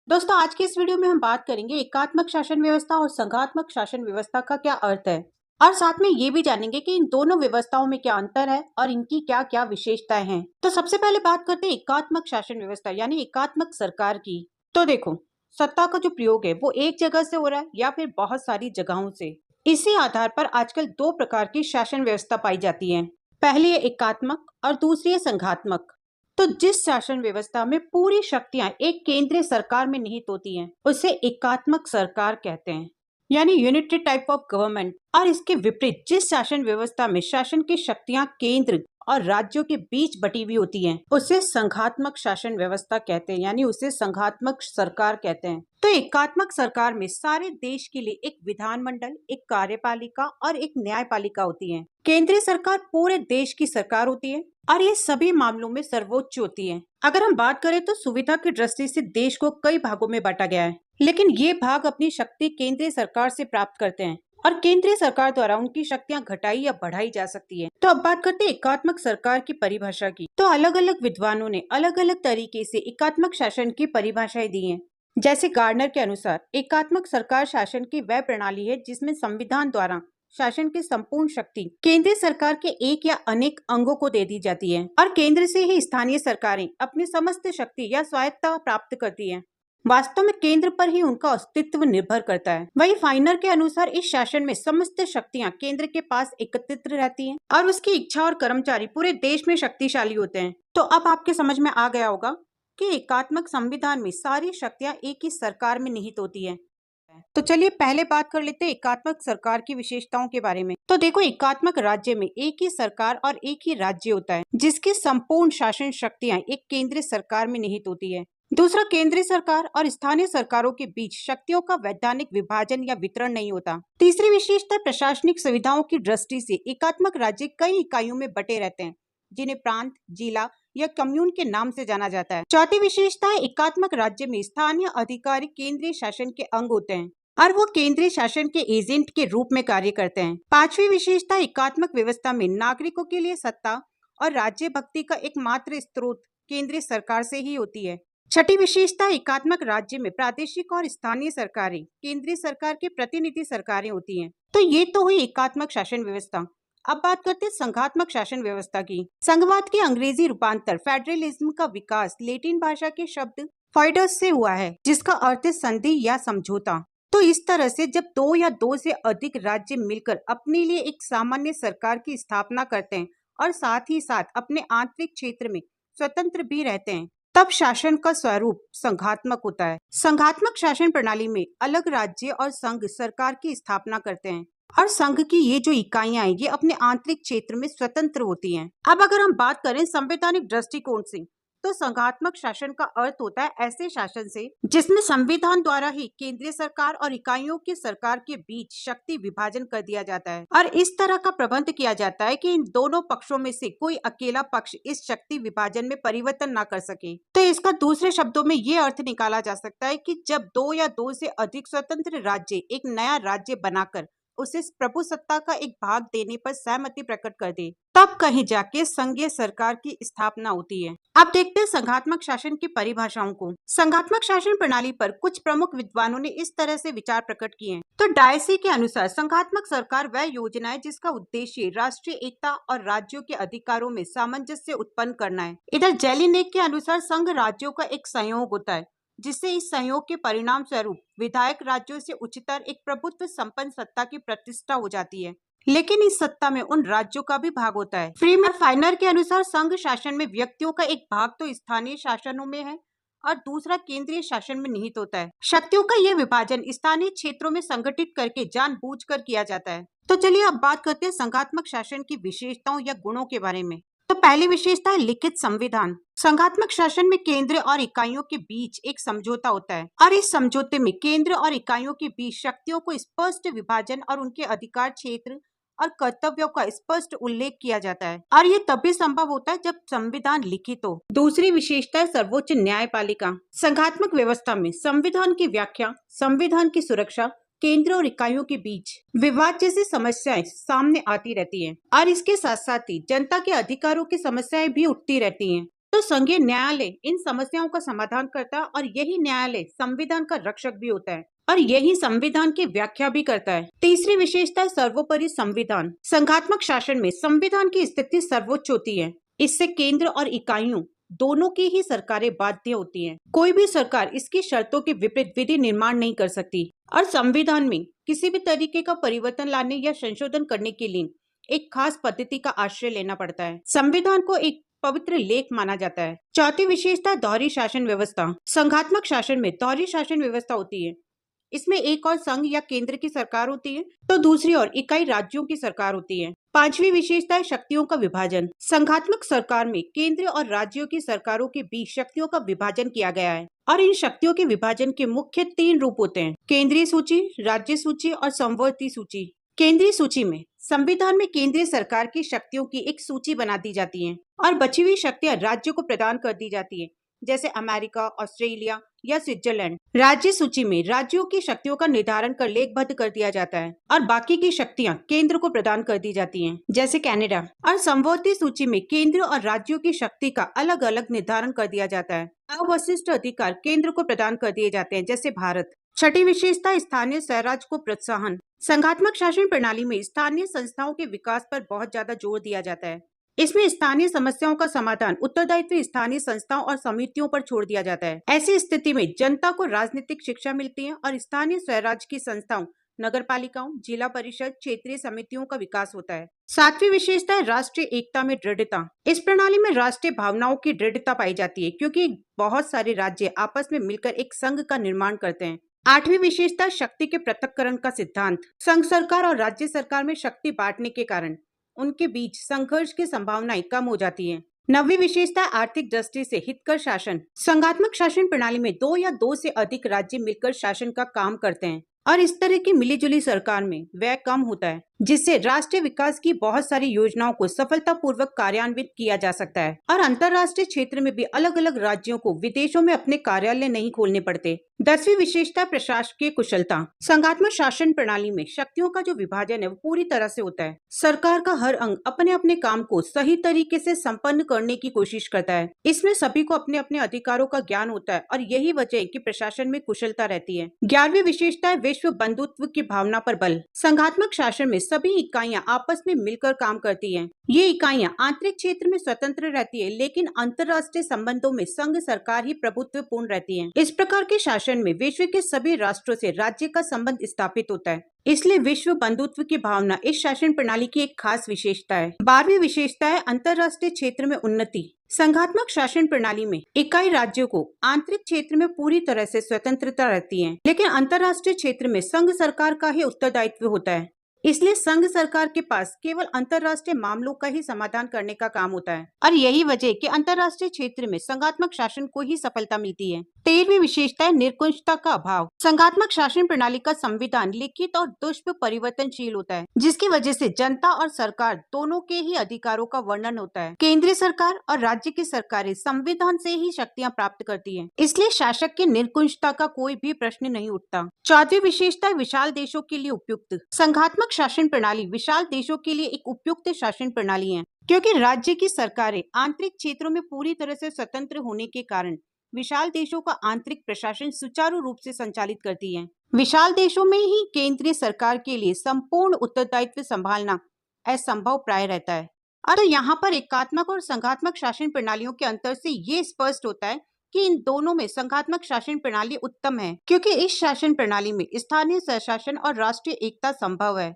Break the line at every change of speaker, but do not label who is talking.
दोस्तों, आज की इस वीडियो में हम बात करेंगे एकात्मक शासन व्यवस्था और संघात्मक शासन व्यवस्था का क्या अर्थ है। और साथ में ये भी जानेंगे कि इन दोनों व्यवस्थाओं में क्या अंतर है और इनकी क्या क्या विशेषताएं हैं। तो सबसे पहले बात करते हैं एकात्मक शासन व्यवस्था यानी एकात्मक सरकार की। तो देखो, सत्ता का जो प्रयोग है वो एक जगह से हो रहा है या फिर बहुत सारी जगहों से। इसी आधार पर आजकल दो प्रकार की शासन व्यवस्था पाई जाती है। पहली है एकात्मक और दूसरी है संघात्मक। तो जिस शासन व्यवस्था में पूरी शक्तियां एक केंद्रीय सरकार में निहित होती हैं, उसे एकात्मक सरकार कहते हैं, यानी यूनिटरी टाइप ऑफ गवर्नमेंट। और इसके विपरीत जिस शासन व्यवस्था में शासन की शक्तियां केंद्र और राज्यों के बीच बटी हुई होती हैं, उसे संघात्मक शासन व्यवस्था कहते हैं, यानी उसे संघात्मक सरकार कहते हैं। तो एकात्मक सरकार में सारे देश के लिए एक विधानमंडल, एक कार्यपालिका और एक न्यायपालिका होती है। केंद्रीय सरकार पूरे देश की सरकार होती है और ये सभी मामलों में सर्वोच्च होती है। अगर हम बात करें तो सुविधा की दृष्टि से देश को कई भागों में बांटा गया है, लेकिन ये भाग अपनी शक्ति केंद्रीय सरकार से प्राप्त करते हैं और केंद्रीय सरकार द्वारा उनकी शक्तियां घटाई या बढ़ाई जा सकती है। तो अब बात करते हैं एकात्मक सरकार की परिभाषा की। तो अलग अलग विद्वानों ने अलग अलग तरीके से एकात्मक शासन की परिभाषाएं दी हैं। जैसे गार्डनर के अनुसार एकात्मक सरकार शासन की वह प्रणाली है जिसमें संविधान द्वारा शासन की संपूर्ण शक्ति केंद्रीय सरकार के एक या अनेक अंगों को दे दी जाती है और केंद्र से ही स्थानीय सरकारें अपनी समस्त शक्ति या स्वायत्तता प्राप्त करती हैं। वास्तव में केंद्र पर ही उनका अस्तित्व निर्भर करता है। वही फाइनर के अनुसार इस शासन में समस्त शक्तियां केंद्र के पास एकत्रित रहती हैं और उसकी इच्छा और कर्मचारी पूरे देश में शक्तिशाली होते हैं। तो अब आपके समझ में आ गया होगा कि एकात्मक संविधान में सारी शक्तियां एक ही सरकार में निहित होती है। तो चलिए पहले बात कर लेते हैं एकात्मक सरकार की विशेषताओं के बारे में। तो देखो, एकात्मक राज्य में एक ही सरकार और एक ही राज्य होता है जिसकी संपूर्ण शासन शक्तियां एक केंद्रीय सरकार में निहित होती है। दूसरा, केंद्रीय सरकार और स्थानीय सरकारों के बीच शक्तियों का वैधानिक विभाजन या वितरण नहीं होता। तीसरी विशेषता, प्रशासनिक सुविधाओं की दृष्टि से एकात्मक राज्य कई इकाइयों में बटे रहते हैं जिन्हें प्रांत, जिला या कम्यून के नाम से जाना जाता है। चौथी विशेषता है, एकात्मक राज्य में स्थानीय अधिकारी केंद्रीय शासन के अंग होते हैं और वो केंद्रीय शासन के एजेंट के रूप में कार्य करते हैं। पांचवी विशेषता, एकात्मक व्यवस्था में नागरिकों के लिए सत्ता और राज्य भक्ति का एकमात्र स्रोत केंद्रीय सरकार से ही होती है। छठी विशेषता, एकात्मक राज्य में प्रादेशिक और स्थानीय सरकारें केंद्रीय सरकार के प्रतिनिधि सरकारें होती हैं। तो ये तो हुई एकात्मक शासन व्यवस्था। अब बात करते हैं संघात्मक शासन व्यवस्था की। संघवाद के अंग्रेजी रूपांतर फेडरलिज्म का विकास लैटिन भाषा के शब्द फॉइडस से हुआ है, जिसका अर्थ है संधि या समझौता। तो इस तरह से जब दो या दो से अधिक राज्य मिलकर अपने लिए एक सामान्य सरकार की स्थापना करते हैं और साथ ही साथ अपने आंतरिक क्षेत्र में स्वतंत्र भी रहते हैं, तब शासन का स्वरूप संघात्मक होता है। संघात्मक शासन प्रणाली में अलग राज्य और संघ सरकार की स्थापना करते हैं और संघ की ये जो इकाइयां हैं ये अपने आंतरिक क्षेत्र में स्वतंत्र होती हैं। अब अगर हम बात करें संवैधानिक दृष्टिकोण से, तो संघात्मक शासन का अर्थ होता है ऐसे शासन से जिसमें संविधान द्वारा ही केंद्रीय सरकार और इकाइयों की सरकार के बीच शक्ति विभाजन कर दिया जाता है और इस तरह का प्रबंध किया जाता है कि इन दोनों पक्षों में से कोई अकेला पक्ष इस शक्ति विभाजन में परिवर्तन ना कर सके। तो इसका दूसरे शब्दों में ये अर्थ निकाला जा सकता है कि जब दो या दो से अधिक स्वतंत्र राज्य एक नया राज्य बनाकर उसे प्रभुसत्ता का एक भाग देने पर सहमति प्रकट कर दे, तब कहीं जाके संघीय सरकार की स्थापना होती है। अब देखते हैं संघात्मक शासन की परिभाषाओं को। संघात्मक शासन प्रणाली पर कुछ प्रमुख विद्वानों ने इस तरह से विचार प्रकट किए हैं। तो डायसी के अनुसार संघात्मक सरकार वह योजना है जिसका उद्देश्य राष्ट्रीय एकता और राज्यों के अधिकारों में सामंजस्य उत्पन्न करना है। इधर जेलिनेक के अनुसार संघ राज्यों का एक संयोग होता है जिससे इस संयोग के परिणाम स्वरूप विधायक राज्यों से उच्चतर एक प्रभुत्व संपन्न सत्ता की प्रतिष्ठा हो जाती है, लेकिन इस सत्ता में उन राज्यों का भी भाग होता है। फ्रीमैन फाइनर के अनुसार संघ शासन में व्यक्तियों का एक भाग तो स्थानीय शासनों में है और दूसरा केंद्रीय शासन में निहित होता है। शक्तियों का यह विभाजन स्थानीय क्षेत्रों में संगठित करके जानबूझकर किया जाता है। तो चलिए अब बात करते हैं संघात्मक शासन की विशेषताओं या गुणों के बारे में। तो पहली विशेषता है लिखित संविधान। संघात्मक शासन में केंद्र और इकाइयों के बीच एक समझौता होता है और इस समझौते में केंद्र और इकाइयों के बीच शक्तियों को स्पष्ट विभाजन और उनके अधिकार क्षेत्र और कर्तव्यों का स्पष्ट उल्लेख किया जाता है और ये तभी संभव होता है जब संविधान लिखित हो। दूसरी विशेषता है सर्वोच्च न्यायपालिका। संघात्मक व्यवस्था में संविधान की व्याख्या, संविधान की सुरक्षा, केंद्र और इकाइयों के बीच विवाद जैसी समस्याएं सामने आती रहती हैं और इसके साथ साथ ही जनता के अधिकारों की समस्याएं भी उठती रहती हैं। तो संघीय न्यायालय इन समस्याओं का समाधान करता है और यही न्यायालय संविधान का रक्षक भी होता है और यही संविधान की व्याख्या भी करता है। तीसरी विशेषता है सर्वोपरि संविधान। संघात्मक शासन में संविधान की स्थिति सर्वोच्च होती है। इससे केंद्र और इकाइयों दोनों की ही सरकारें बाध्य होती हैं। कोई भी सरकार इसकी शर्तों के विपरीत विधि निर्माण नहीं कर सकती और संविधान में किसी भी तरीके का परिवर्तन लाने या संशोधन करने के लिए एक खास पद्धति का आश्रय लेना पड़ता है। संविधान को एक पवित्र लेख माना जाता है। चौथी विशेषता दोहरी शासन व्यवस्था। संघात्मक शासन में दोहरी शासन व्यवस्था होती है। इसमें एक और संघ या केंद्र की सरकार होती है तो दूसरी ओर इकाई राज्यों की सरकार होती है। पांचवी विशेषता है शक्तियों का विभाजन। संघात्मक सरकार में केंद्र और राज्यों की सरकारों के बीच शक्तियों का विभाजन किया गया है और इन शक्तियों के विभाजन के मुख्य 3 रूप होते हैं: केंद्रीय सूची, राज्य सूची और समवर्ती सूची। केंद्रीय सूची में संविधान में केंद्रीय सरकार की शक्तियों की एक सूची बना दी जाती है और बची हुई शक्तियां राज्यों को प्रदान कर दी जाती है, जैसे अमेरिका, ऑस्ट्रेलिया या स्विट्जरलैंड। राज्य सूची में राज्यों की शक्तियों का निर्धारण कर लेखबद्ध कर दिया जाता है और बाकी की शक्तियां केंद्र को प्रदान कर दी जाती हैं, जैसे कनाडा। और समवर्ती सूची में केंद्र और राज्यों की शक्ति का अलग अलग निर्धारण कर दिया जाता है। अवशिष्ट अधिकार केंद्र को प्रदान कर दिए जाते हैं, जैसे भारत। छठी विशेषता स्थानीय स्वराज को प्रोत्साहन। संघात्मक शासन प्रणाली में स्थानीय संस्थाओं के विकास पर बहुत ज्यादा जोर दिया जाता है। इसमें स्थानीय समस्याओं का समाधान उत्तरदायित्व स्थानीय संस्थाओं और समितियों पर छोड़ दिया जाता है। ऐसी स्थिति में जनता को राजनीतिक शिक्षा मिलती है और स्थानीय स्वराज की संस्थाओं, नगरपालिकाओं, जिला परिषद, क्षेत्रीय समितियों का विकास होता है। सातवीं विशेषता है राष्ट्रीय एकता में दृढ़ता। इस प्रणाली में राष्ट्रीय भावनाओं की दृढ़ता पाई जाती है क्योंकि बहुत सारे राज्य आपस में मिलकर एक संघ का निर्माण करते हैं। आठवीं विशेषता शक्ति के पृथक्करण का सिद्धांत। संघ सरकार और राज्य सरकार में शक्ति बांटने के कारण उनके बीच संघर्ष की संभावनाएं कम हो जाती हैं। नवीं विशेषता आर्थिक दृष्टि से हितकर शासन। संघात्मक शासन प्रणाली में 2 या 2 से अधिक राज्य मिलकर शासन का काम करते हैं और इस तरह की मिलीजुली सरकार में व्यय कम होता है, जिससे राष्ट्रीय विकास की बहुत सारी योजनाओं को सफलतापूर्वक कार्यान्वित किया जा सकता है और अंतर्राष्ट्रीय क्षेत्र में भी अलग अलग राज्यों को विदेशों में अपने कार्यालय नहीं खोलने पड़ते। 10वीं विशेषता प्रशासकीय कुशलता। संघात्मक शासन प्रणाली में शक्तियों का जो विभाजन है वो पूरी तरह से होता है। सरकार का हर अंग अपने अपने काम को सही तरीके से संपन्न करने की कोशिश करता है। इसमें सभी को अपने अपने अधिकारों का ज्ञान होता है और यही वजह है कि प्रशासन में कुशलता रहती है। 11वीं विशेषता है विश्व बंधुत्व की भावना पर बल। संघात्मक शासन में सभी इकाइयां आपस में मिलकर काम करती हैं। ये इकाइयां आंतरिक क्षेत्र में स्वतंत्र रहती है, लेकिन अंतर्राष्ट्रीय संबंधों में संघ सरकार ही प्रभुत्वपूर्ण रहती है। इस प्रकार के शासन में विश्व के सभी राष्ट्रों से राज्य का संबंध स्थापित होता है। इसलिए विश्व बंधुत्व की भावना इस शासन प्रणाली की एक खास विशेषता है। 12वीं विशेषता है अंतर्राष्ट्रीय क्षेत्र में उन्नति। संघात्मक शासन प्रणाली में इकाई राज्यों को आंतरिक क्षेत्र में पूरी तरह से स्वतंत्रता रहती है, लेकिन अंतर्राष्ट्रीय क्षेत्र में संघ सरकार का ही उत्तरदायित्व होता है। इसलिए संघ सरकार के पास केवल अंतर्राष्ट्रीय मामलों का ही समाधान करने का काम होता है और यही वजह कि अंतर्राष्ट्रीय क्षेत्र में संघात्मक शासन को ही सफलता मिलती है। 13वीं विशेषता है निरंकुशता का अभाव। संघात्मक शासन प्रणाली का संविधान लिखित और दुष्प परिवर्तनशील होता है, जिसकी वजह से जनता और सरकार दोनों के ही अधिकारों का वर्णन होता है। केंद्रीय सरकार और राज्य की सरकारें संविधान से ही शक्तियां प्राप्त करती है, इसलिए शासक की निरंकुशता का कोई भी प्रश्न नहीं उठता। 14वीं विशेषता है विशाल देशों के लिए उपयुक्त। संघात्मक शासन प्रणाली विशाल देशों के लिए एक उपयुक्त शासन प्रणाली है, क्योंकि राज्य की सरकारें आंतरिक क्षेत्रों में पूरी तरह से स्वतंत्र होने के कारण विशाल देशों का आंतरिक प्रशासन सुचारू रूप से संचालित करती है। विशाल देशों में ही केंद्रीय सरकार के लिए संपूर्ण उत्तरदायित्व संभालना असंभव प्राय रहता है। और यहाँ पर एकात्मक और संघात्मक शासन प्रणालियों के अंतर से ये स्पष्ट होता है कि इन दोनों में संघात्मक शासन प्रणाली उत्तम है, क्योंकि इस शासन प्रणाली में स्थानीय स्वशासन और राष्ट्रीय एकता संभव है।